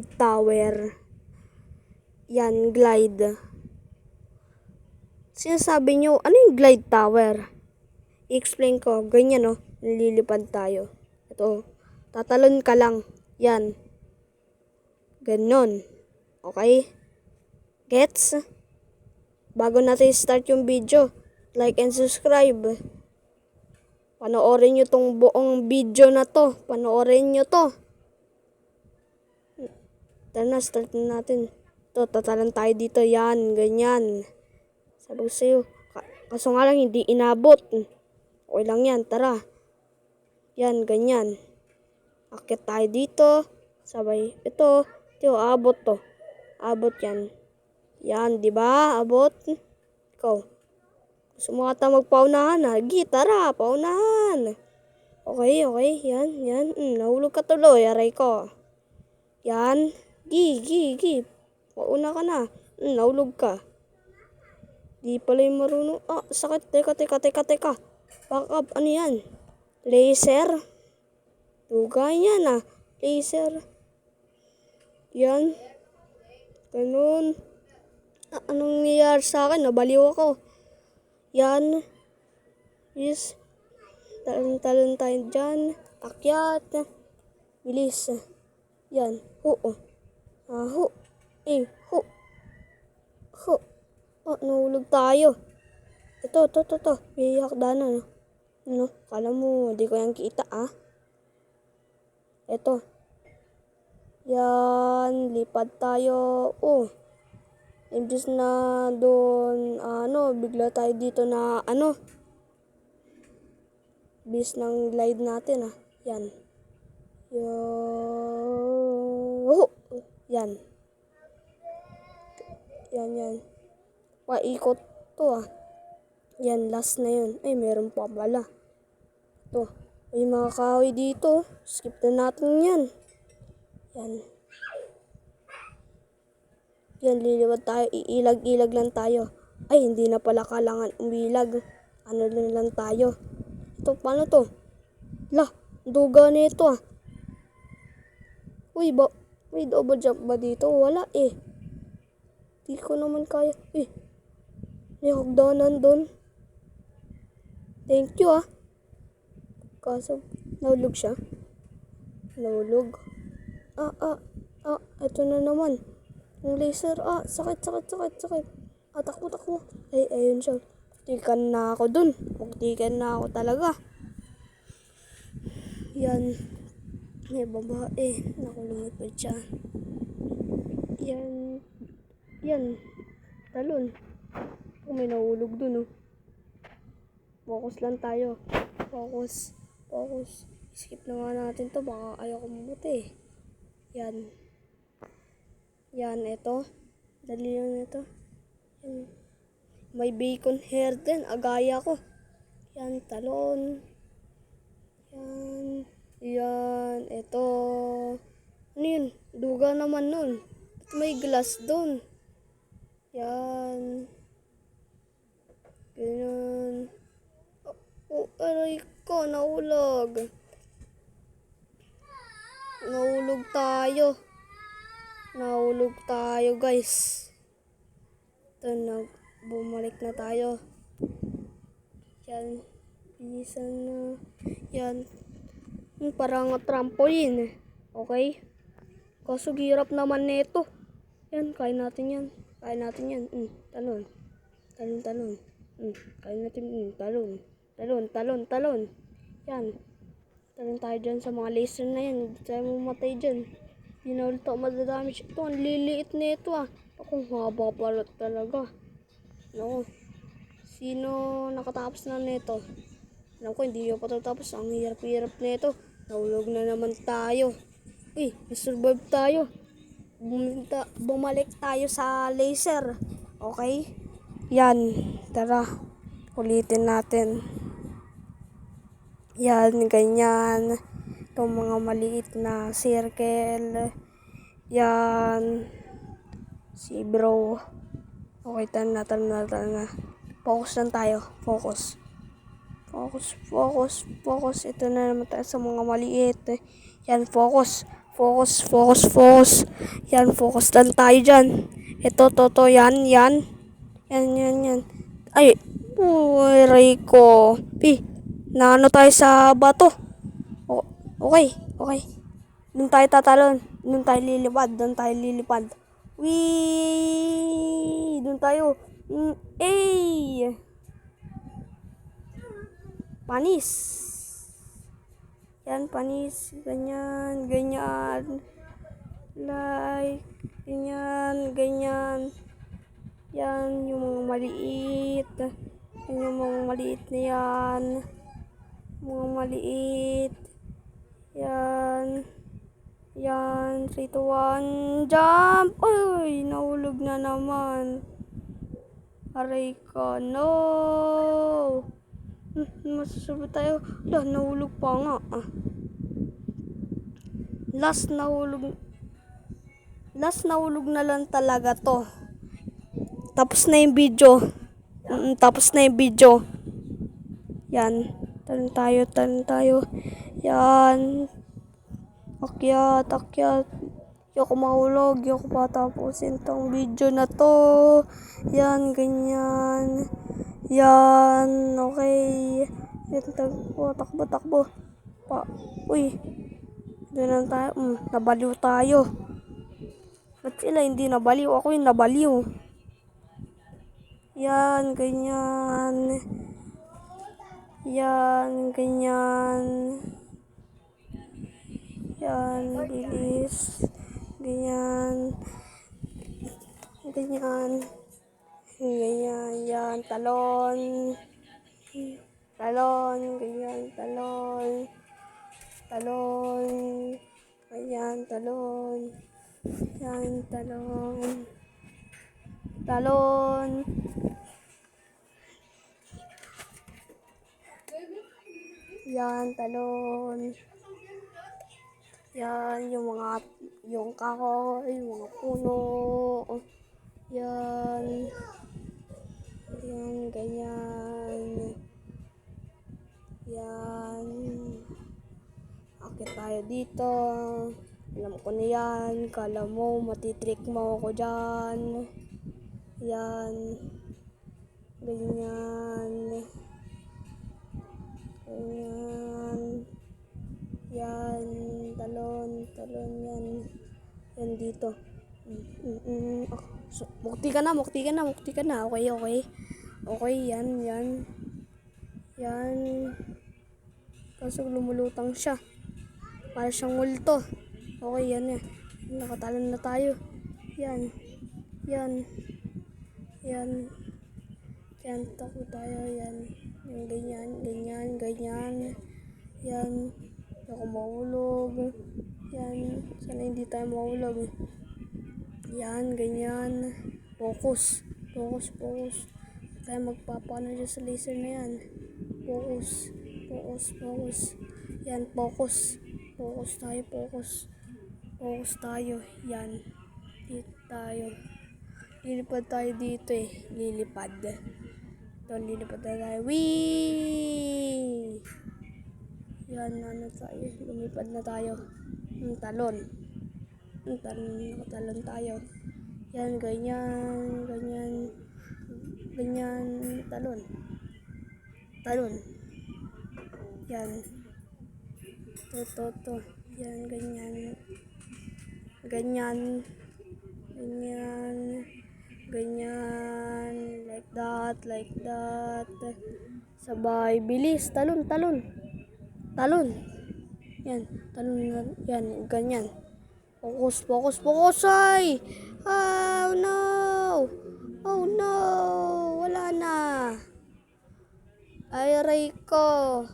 tower. Yan, glide. Sinasabi nyo, ano yung glide tower? I-explain ko. Ganyan, no? Nililipad tayo. Ito. Tatalon ka lang. Yan. Ganon. Okay? Gets? Bago natin start yung video, like and subscribe. Panoorin nyo tong buong video na to. Panoorin nyo to. Tara na, start na natin. Ito, tatalan tayo dito. Yan, ganyan. Sabi ko sa'yo. Kaso nga lang, hindi inabot. Okay lang yan, tara. Yan, ganyan. Akit tayo dito. Sabay, ito, abot to. Abot yan. Yan, di ba? Abot. Ikaw. Gusto mo ata magpaunahan, ha? Tara, paunahan. Okay. Yan. Nahulog ka tuloy, aray ko. Yan. Gi. Pauna ka na. Nahulog ka. Di pala yung marunong. Sakit. Teka. Backup, ano yan? Laser? Dugay yan, Laser. Yan. Ganun. Anong nangyayari sa akin? Nabaliw ako. Yan. Yes. Talon tayo dyan. Akyat. Bilis. Yan. Ho. Nahulog tayo. Ito. May hakdanan. Ano? Kala mo, di ko yan kita, Ito. Yan. Lipad tayo. Imbis na doon, bigla tayo dito na, bis ng glide natin, Yan. Yan. Yan. Paikot to, Yan, last na yun. Ay, meron pa pala. Ito. May mga kahoy dito. Skip na natin yan. Yan, liliwad tayo. Iilag lang tayo. Ay, hindi na pala kailangan umilag. Ano lang tayo. Ito, paano to? Duga na ito, May double jump ba dito? Wala, Di ko naman kaya. May hagdanan doon. Thank you, Kaso, nahulog siya. Nahulog. Ito na naman. Yung laser, sakit. Takbo. Ayun siya. Tikan na ako dun. Tikan na ako talaga. Yan. May babae. Nakulungit pa siya. Yan. Talon. May nahulog dun, Focus lang tayo. Focus. Skip na nga natin to. Baka ayaw ko mabuti, Yan. Ito. Dali lang ito. Yan. May bacon hair din. Agaya ko. Yan, talon. Yan. Ito. Ano yun? Duga naman nun. May glass dun. Yan. Ganyan. Aray ko. Nahulog. Nahulog tayo, guys. Ito, bumalik na tayo. Yan. Bilisan na. Yan. Parang trampoline, Okay? Kaso hirap naman nito. Yan, kaya natin yan. Talon. Kaya natin, talon. Yan. Talon tayo dyan sa mga laser na yan. Hindi tayo mamatay dyan. Hindi na ulit ako madadamage. Ito, ang liliit na ito, Akong haba pala talaga. Sino nakatapos na nito? Alam ko, hindi ko patatapos. Ang hirap na ito. Nahulog na naman tayo. Nasurvive tayo. Bumalik tayo sa laser. Okay? Yan. Tara. Ulitin natin. Yan, ganyan. Itong mga maliit na circle. Yan. Si bro. Okay, tara na. Focus lang tayo. Focus. Ito na naman tayo sa mga maliit. Yan, focus. Focus, focus, focus. Yan, focus lang tayo dyan. Ito, to, yan, yan. Yan. Ay, uy, Rico. Naano tayo sa bato. Okay. Doon tayo tatalon. Doon tayo lilipad. Wee! Doon tayo. Panis. Yan, panis. Ganyan. Like, ganyan. Yan, yung mga maliit. Yan, yung mga maliit na yan. Mga maliit. Yan. 3, 2, 1, jump! Ay, nahulog na naman. Aray ka, no! Masasabi tayo. Nahulog pa nga. Last nahulog na lang talaga to. Tapos na yung video. Yan. Talon tayo. Yan. Akyat. Di ako mahulog. Di ako patapusin tong video na to. Yan, ganyan. Yan, okay. Yan, takbo. Uy. Doon lang tayo. Nabaliw tayo. Ba't sila hindi nabaliw? Ako yung nabaliw. Yan, ganyan. Yan, bilis. Ganyan. Yan, talon. Ganyan, talon. Ganyan, talon. Yan, talon. Yan, talon. Yan, yung kahoy, yung mga puno. Yan, ganyan. Yan. Akit tayo dito. Alam ko na yan. Kala mo, matitrik mo ako dyan. Yan. Ganyan. Yan, talon yan. Yan dito. Mukti ka na. Okay, yan. Yan. Kaso lumulutang siya. Para siyang multo. Okay, yan. Nakatalon na tayo. Yan. Yan, takbo tayo. Yan. Yung ganyan. Yan. Hindi ako mahulog. Yan. Sana hindi tayo mahulog. Yan, ganyan. Focus. Tayo magpapano dyan sa laser na yan. Focus. Yan, focus. Focus tayo. Yan. Dito tayo. Lilipad tayo dito Lilipad tayo. Wee! Yan, lumipad na tayo. Talon. Nakatalon tayo. Yan, ganyan. Talon. Yan. To. Yan, ganyan. Like that. Sabay, bilis. Talon. Yan, talon. Yan, ganyan. Focus, ay! Oh no! Wala na. Ay, aray ko.